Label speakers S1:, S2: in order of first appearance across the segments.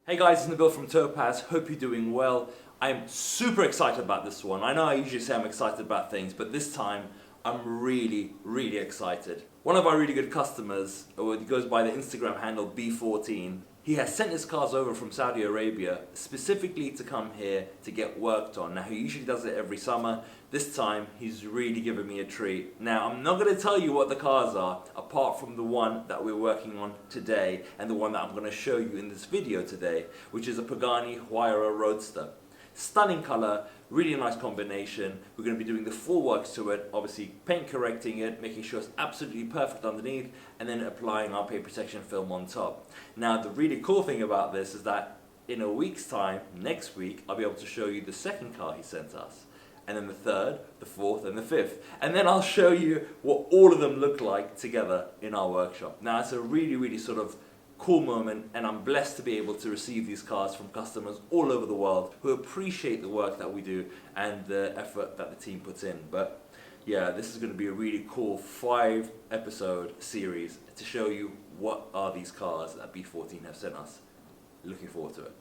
S1: Hey guys, it's Nabil from Topaz. Hope you're doing well. I'm super excited about this one. I know I usually say I'm excited about things, but this time I'm really excited. One of our really good customers, who goes by the Instagram handle B14, he has sent his cars over from Saudi Arabia specifically to come here to get worked on. Now he usually does it every summer. This time he's really given me a treat. Now I'm not going to tell you what the cars are apart from the one that we're working on today and the one that I'm going to show you in this video today, which is a Pagani Huayra Roadster. Stunning color, really nice combination. We're going to be doing the full works to it, obviously paint correcting it, making sure it's absolutely perfect underneath, and then applying our paint protection film on top. Now the really cool thing about this is that in a week's time, next week, I'll be able to show you the second car he sent us, and then the third, the fourth, and the fifth. And then I'll show you what all of them look like together in our workshop. Now it's a really sort of cool moment, and I'm blessed to be able to receive these cars from customers all over the world who appreciate the work that we do and the effort that the team puts in. But yeah, this is going to be a really cool 5-episode series to show you what are these cars that B14 have sent us. Looking forward to it.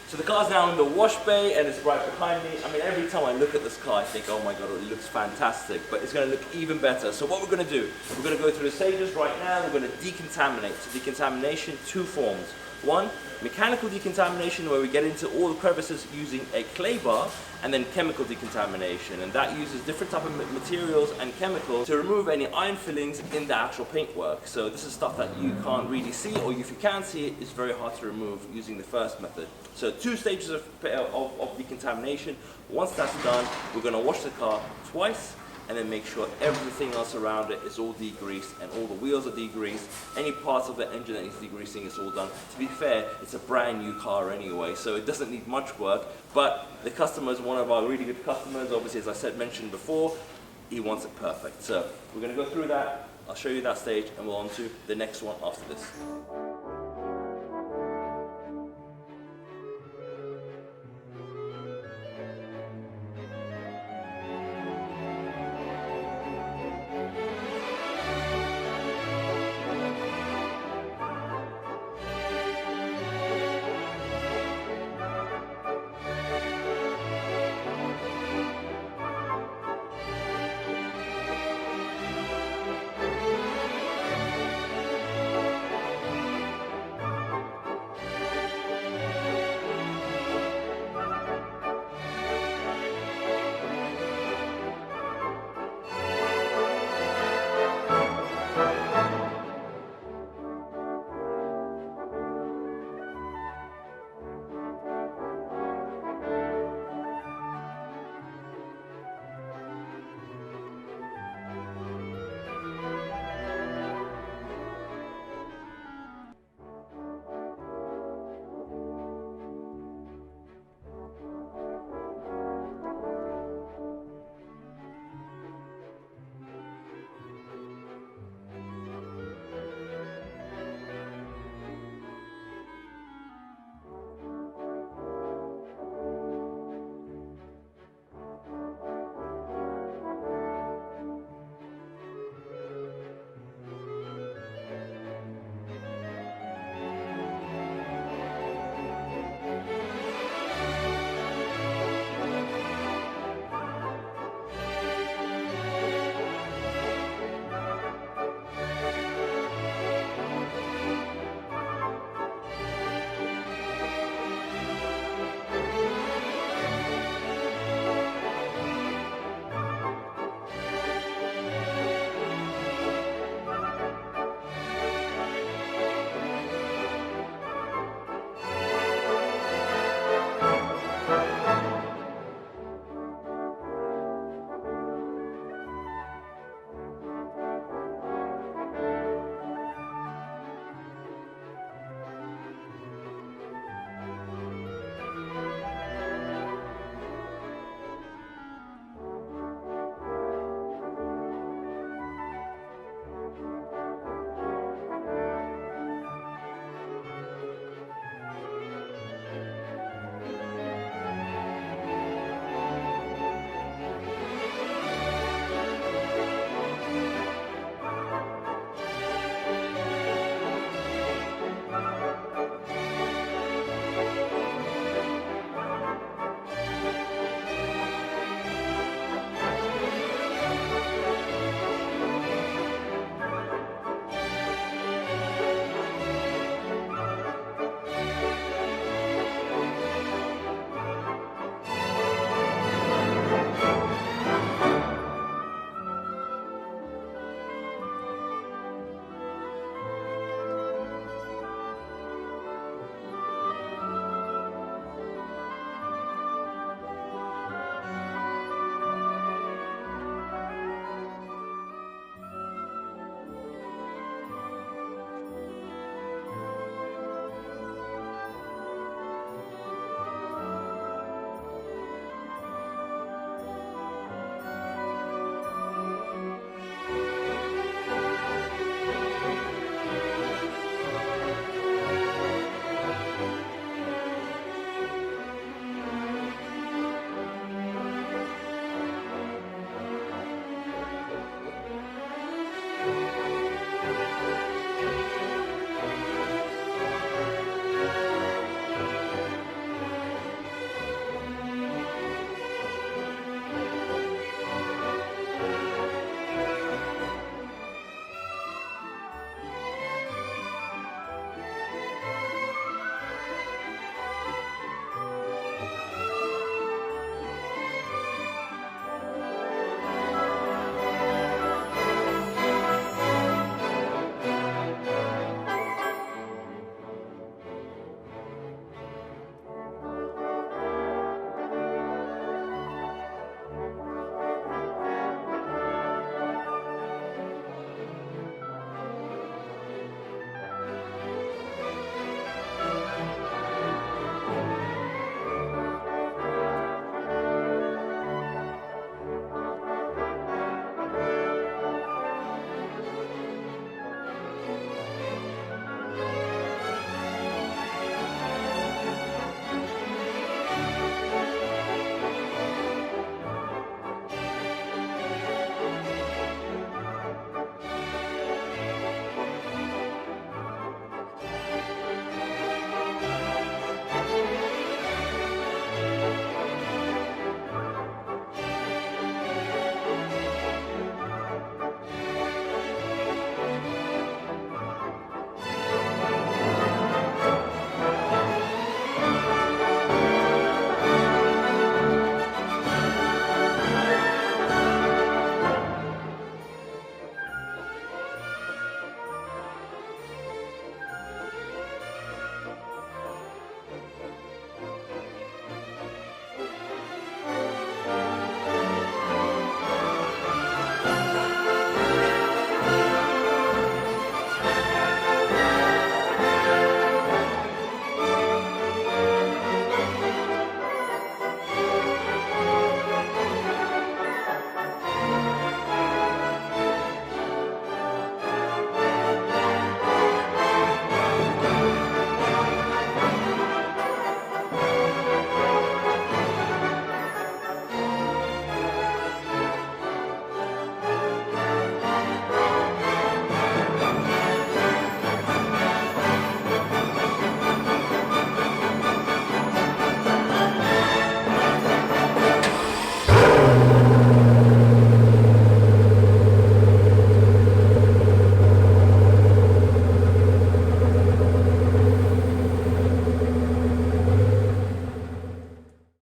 S1: So the car's now in the wash bay and it's right behind me. I mean, every time I look at this car, I think, oh my God, it looks fantastic, but it's going to look even better. So what we're going to do, we're going to go through the stages right now. We're going to decontaminate. So decontamination, two forms. One, mechanical decontamination, where we get into all the crevices using a clay bar, and then chemical decontamination, and that uses different type of materials and chemicals to remove any iron fillings in the actual paintwork. So this is stuff that you can't really see, or if you can see it, it's very hard to remove using the first method. So two stages of decontamination. Once that's done, we're going to wash the car twice, and then make sure everything else around it is all degreased and all the wheels are degreased. Any parts of the engine that needs degreasing is all done. To be fair, it's a brand new car anyway, so it doesn't need much work, but the customer is one of our really good customers. Obviously, as I said, mentioned before, he wants it perfect. So we're gonna go through that, I'll show you that stage, and we're on to the next one after this.